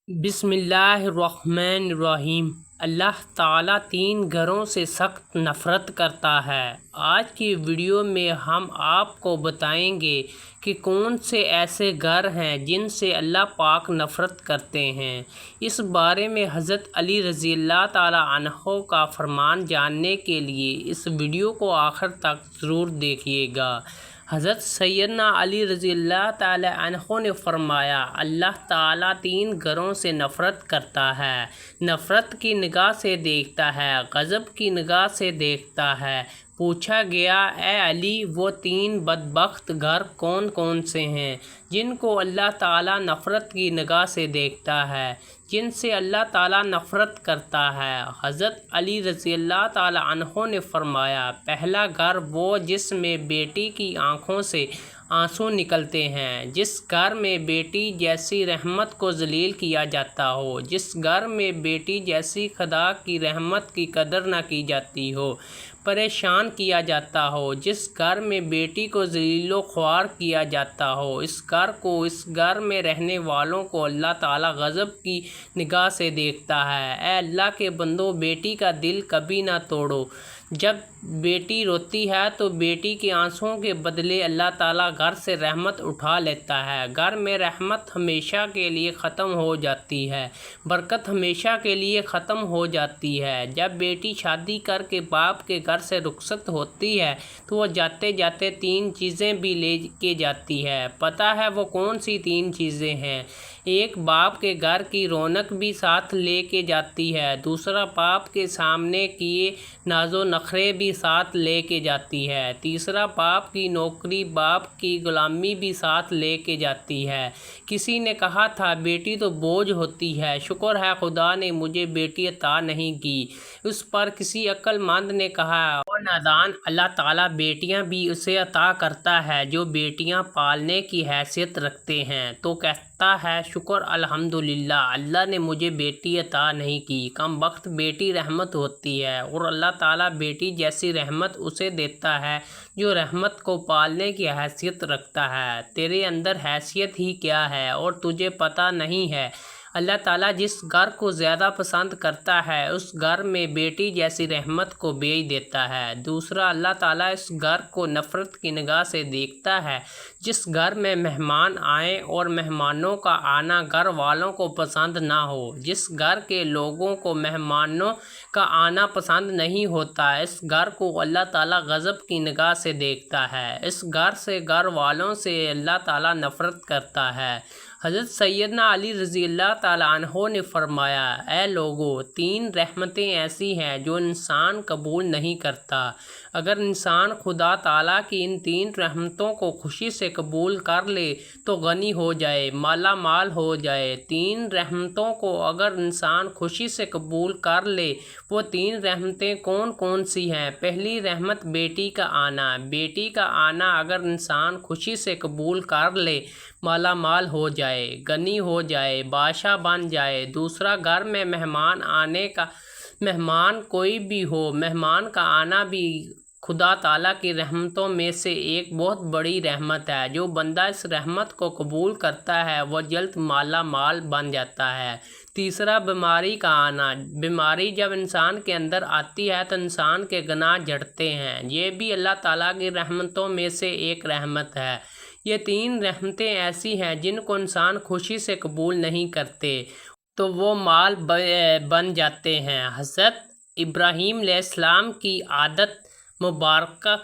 بسم اللہ الرحمن الرحیم۔ اللہ تعالیٰ 3 گھروں سے سخت نفرت کرتا ہے۔ آج کی ویڈیو میں ہم آپ کو بتائیں گے کہ کون سے ایسے گھر ہیں جن سے اللہ پاک نفرت کرتے ہیں۔ اس بارے میں حضرت علی رضی اللہ تعالیٰ عنہ کا فرمان جاننے کے لیے اس ویڈیو کو آخر تک ضرور دیکھیے گا۔ حضرت سیدنا علی رضی اللہ تعالیٰ عنہ نے فرمایا، اللہ تعالیٰ 3 گھروں سے نفرت کرتا ہے۔ نفرت کی نگاہ سے دیکھتا ہے، غضب کی نگاہ سے دیکھتا ہے۔ پوچھا گیا، اے علی، وہ 3 بدبخت گھر کون کون سے ہیں جن کو اللہ تعالیٰ نفرت کی نگاہ سے دیکھتا ہے، جن سے اللہ تعالیٰ نفرت کرتا ہے؟ حضرت علی رضی اللہ تعالیٰ عنہ نے فرمایا، پہلا گھر وہ جس میں بیٹی کی آنکھوں سے آنسو نکلتے ہیں، جس گھر میں بیٹی جیسی رحمت کو ذلیل کیا جاتا ہو، جس گھر میں بیٹی جیسی خدا کی رحمت کی قدر نہ کی جاتی ہو، پریشان کیا جاتا ہو، جس گھر میں بیٹی کو ذلیل و خوار کیا جاتا ہو، اس گھر میں رہنے والوں کو اللہ تعالیٰ غضب کی نگاہ سے دیکھتا ہے۔ اے اللہ کے بندو، بیٹی کا دل کبھی نہ توڑو۔ جب بیٹی روتی ہے تو بیٹی کے آنسوؤں کے بدلے اللہ تعالیٰ گھر سے رحمت اٹھا لیتا ہے۔ گھر میں رحمت ہمیشہ کے لیے ختم ہو جاتی ہے، برکت ہمیشہ کے لیے ختم ہو جاتی ہے۔ جب بیٹی شادی کر کے باپ کے گھر سے رخصت ہوتی ہے تو وہ جاتے جاتے 3 چیزیں بھی لے کے جاتی ہے۔ پتہ ہے وہ کون سی 3 چیزیں ہیں؟ ایک، باپ کے گھر کی رونق بھی ساتھ لے کے جاتی ہے۔ دوسرا، باپ کے سامنے کیے ناز و نخرے بھی ساتھ لے کے جاتی ہے۔ تیسرا، باپ کی نوکری، باپ کی غلامی بھی ساتھ لے کے جاتی ہے۔ کسی نے کہا تھا، بیٹی تو بوجھ ہوتی ہے، شکر ہے خدا نے مجھے بیٹی عطا نہیں کی۔ اس پر کسی عقل مند نے کہا، او نادان، اللہ تعالیٰ بیٹیاں بھی اسے عطا کرتا ہے جو بیٹیاں پالنے کی حیثیت رکھتے ہیں۔ تو کہتا ہے، شکر الحمدللہ، اللہ نے مجھے بیٹی عطا نہیں کی۔ کم بخت بیٹی رحمت ہوتی ہے، اور اللہ تعالیٰ بیٹی جیسی رحمت اسے دیتا ہے جو رحمت کو پالنے کی حیثیت رکھتا ہے۔ تیرے اندر حیثیت ہی کیا ہے اور تجھے پتہ نہیں ہے؟ اللہ تعالیٰ جس گھر کو زیادہ پسند کرتا ہے اس گھر میں بیٹی جیسی رحمت کو بھیج دیتا ہے۔ دوسرا، اللہ تعالیٰ اس گھر کو نفرت کی نگاہ سے دیکھتا ہے جس گھر میں مہمان آئیں اور مہمانوں کا آنا گھر والوں کو پسند نہ ہو، جس گھر کے لوگوں کو مہمانوں کا آنا پسند نہیں ہوتا، اس گھر کو اللہ تعالیٰ غضب کی نگاہ سے دیکھتا ہے۔ اس گھر سے، گھر والوں سے اللہ تعالیٰ نفرت کرتا ہے۔ حضرت سیدنا علی رضی اللہ تعالیٰ عنہ نے فرمایا، اے لوگو، 3 رحمتیں ایسی ہیں جو انسان قبول نہیں کرتا۔ اگر انسان خدا تعالیٰ کی ان 3 رحمتوں کو خوشی سے قبول کر لے تو غنی ہو جائے، مالا مال ہو جائے۔ 3 رحمتوں کو اگر انسان خوشی سے قبول کر لے، وہ 3 رحمتیں کون کون سی ہیں؟ پہلی رحمت بیٹی کا آنا۔ بیٹی کا آنا اگر انسان خوشی سے قبول کر لے، مالا مال ہو جائے، غنی ہو جائے، بادشاہ بن جائے۔ دوسرا، گھر میں مہمان آنے کا، مہمان کوئی بھی ہو، مہمان کا آنا بھی خدا تعالیٰ کی رحمتوں میں سے ایک بہت بڑی رحمت ہے۔ جو بندہ اس رحمت کو قبول کرتا ہے وہ جلد مالا مال بن جاتا ہے۔ تیسرا، بیماری کا آنا۔ بیماری جب انسان کے اندر آتی ہے تو انسان کے گناہ جھڑتے ہیں، یہ بھی اللہ تعالیٰ کی رحمتوں میں سے ایک رحمت ہے۔ یہ 3 رحمتیں ایسی ہیں جن کو انسان خوشی سے قبول نہیں کرتے تو وہ مال بن جاتے ہیں۔ حضرت ابراہیم علیہ السلام کی عادت مبارکہ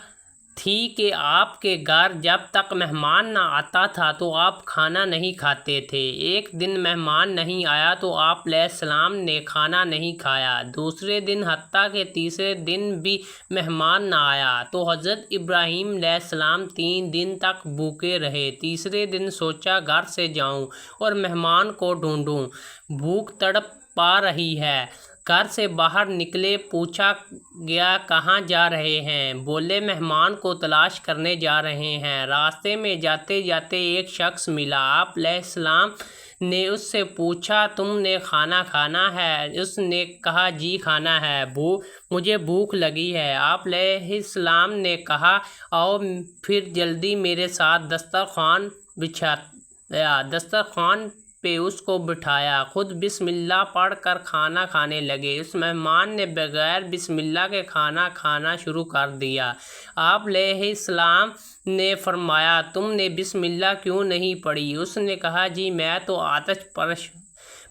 تھی کہ آپ کے گھر جب تک مہمان نہ آتا تھا تو آپ کھانا نہیں کھاتے تھے۔ ایک دن مہمان نہیں آیا تو آپ علیہ السلام نے کھانا نہیں کھایا۔ دوسرے دن، حتیٰ کہ تیسرے دن بھی مہمان نہ آیا تو حضرت ابراہیم علیہ السلام 3 دن تک بھوکے رہے۔ تیسرے دن سوچا گھر سے جاؤں اور مہمان کو ڈھونڈوں، بھوک تڑپ پا رہی ہے۔ گھر سے باہر نکلے، پوچھا گیا کہاں جا رہے ہیں؟ بولے مہمان کو تلاش کرنے جا رہے ہیں۔ راستے میں جاتے جاتے ایک شخص ملا، آپ علیہ السلام نے اس سے پوچھا تم نے کھانا کھانا ہے؟ اس نے کہا جی کھانا ہے، مجھے بھوک لگی ہے۔ آپ علیہ السلام نے کہا آؤ پھر جلدی میرے ساتھ دسترخوان بچھایا۔ دسترخوان پہ اس کو بٹھایا، خود بسم اللہ پڑھ کر کھانا کھانے لگے۔ اس مہمان نے بغیر بسم اللہ کے کھانا کھانا شروع کر دیا۔ آپ علیہ السلام نے فرمایا، تم نے بسم اللہ کیوں نہیں پڑھی؟ اس نے کہا، جی میں تو آتش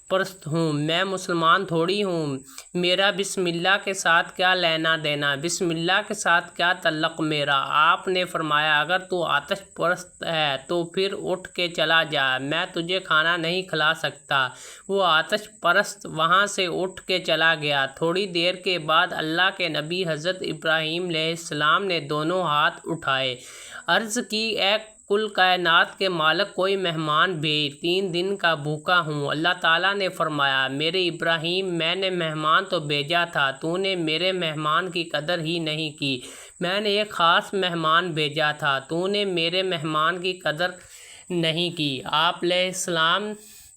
پرست ہوں، میں مسلمان تھوڑی ہوں، میرا بسم اللہ کے ساتھ کیا لینا دینا، بسم اللہ کے ساتھ کیا تعلق میرا؟ آپ نے فرمایا، اگر تو آتش پرست ہے تو پھر اٹھ کے چلا جا، میں تجھے کھانا نہیں کھلا سکتا۔ وہ آتش پرست وہاں سے اٹھ کے چلا گیا۔ تھوڑی دیر کے بعد اللہ کے نبی حضرت ابراہیم علیہ السلام نے دونوں ہاتھ اٹھائے، عرض کی، اے کل کائنات کے مالک، کوئی مہمان بھیج، 3 دن کا بھوکا ہوں۔ اللہ تعالیٰ نے فرمایا، میرے ابراہیم، میں نے مہمان تو بھیجا تھا، تو نے میرے مہمان کی قدر ہی نہیں کی۔ میں نے ایک خاص مہمان بھیجا تھا، تو نے میرے مہمان کی قدر نہیں کی۔ آپ علیہ السلام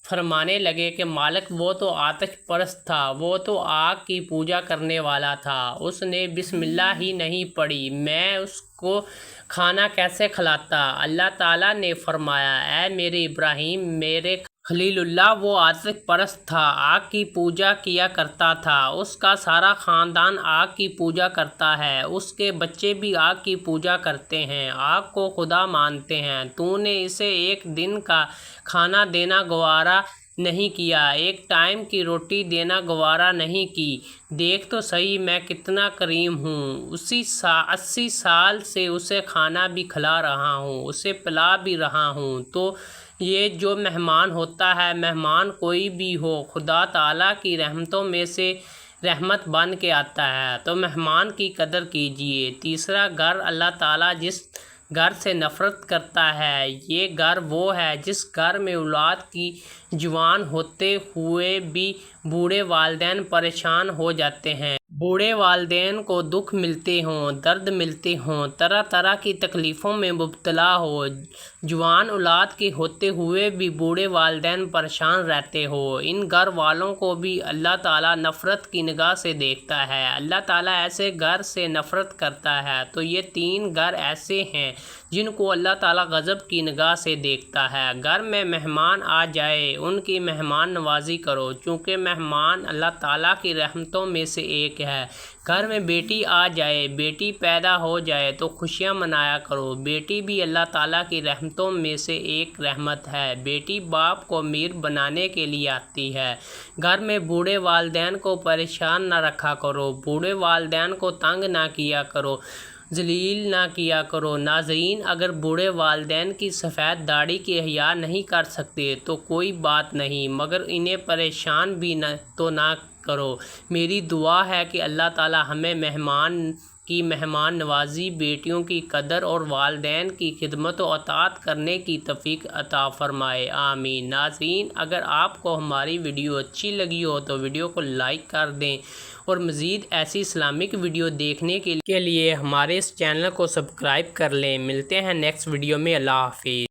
فرمانے لگے کہ مالک، وہ تو آتش پرست تھا، وہ تو آگ کی پوجا کرنے والا تھا، اس نے بسم اللہ ہی نہیں پڑھی، میں اس کو کھانا کیسے کھلاتا؟ اللہ تعالیٰ نے فرمایا، اے میرے ابراہیم، میرے خلیل اللہ، وہ آتش پرست تھا، آگ کی پوجا کیا کرتا تھا، اس کا سارا خاندان آگ کی پوجا کرتا ہے، اس کے بچے بھی آگ کی پوجا کرتے ہیں، آگ کو خدا مانتے ہیں، تو نے اسے ایک دن کا کھانا دینا گوارا نہیں کیا، ایک ٹائم کی روٹی دینا گوارا نہیں کی، دیکھ تو صحیح میں کتنا کریم ہوں، 80 سال سے اسے کھانا بھی کھلا رہا ہوں، اسے پلا بھی رہا ہوں۔ تو یہ جو مہمان ہوتا ہے، مہمان کوئی بھی ہو، خدا تعالیٰ کی رحمتوں میں سے رحمت بن کے آتا ہے، تو مہمان کی قدر کیجیے۔ تیسرا گھر، اللہ تعالیٰ جس گھر سے نفرت کرتا ہے، یہ گھر وہ ہے جس گھر میں اولاد کی جوان ہوتے ہوئے بھی بوڑھے والدین پریشان ہو جاتے ہیں، بوڑھے والدین کو دکھ ملتے ہوں، درد ملتے ہوں، طرح طرح کی تکلیفوں میں مبتلا ہو، جوان اولاد کے ہوتے ہوئے بھی بوڑھے والدین پریشان رہتے ہو، ان گھر والوں کو بھی اللہ تعالیٰ نفرت کی نگاہ سے دیکھتا ہے، اللہ تعالیٰ ایسے گھر سے نفرت کرتا ہے۔ تو یہ 3 گھر ایسے ہیں جن کو اللہ تعالیٰ غضب کی نگاہ سے دیکھتا ہے۔ گھر میں مہمان آ جائے، ان کی مہمان نوازی کرو، چونکہ مہمان اللہ تعالیٰ کی رحمتوں میں سے ایک ہے۔ گھر میں بیٹی آ جائے، بیٹی پیدا ہو جائے تو خوشیاں منایا کرو، بیٹی بھی اللہ تعالیٰ کی رحمتوں میں سے ایک رحمت ہے، بیٹی باپ کو امیر بنانے کے لیے آتی ہے۔ گھر میں بوڑھے والدین کو پریشان نہ رکھا کرو، بوڑھے والدین کو تنگ نہ کیا کرو، ذلیل نہ کیا کرو۔ ناظرین، اگر بوڑھے والدین کی سفید داڑھی کی حیا نہیں کر سکتے تو کوئی بات نہیں، مگر انہیں پریشان بھی نہ کرو۔ میری دعا ہے کہ اللہ تعالیٰ ہمیں مہمان نوازی، بیٹیوں کی قدر اور والدین کی خدمت و اطاعت کرنے کی توفیق عطا فرمائے، آمین۔ ناظرین، اگر آپ کو ہماری ویڈیو اچھی لگی ہو تو ویڈیو کو لائک کر دیں اور مزید ایسی اسلامک ویڈیو دیکھنے کے لیے ہمارے اس چینل کو سبسکرائب کر لیں۔ ملتے ہیں نیکسٹ ویڈیو میں، اللہ حافظ۔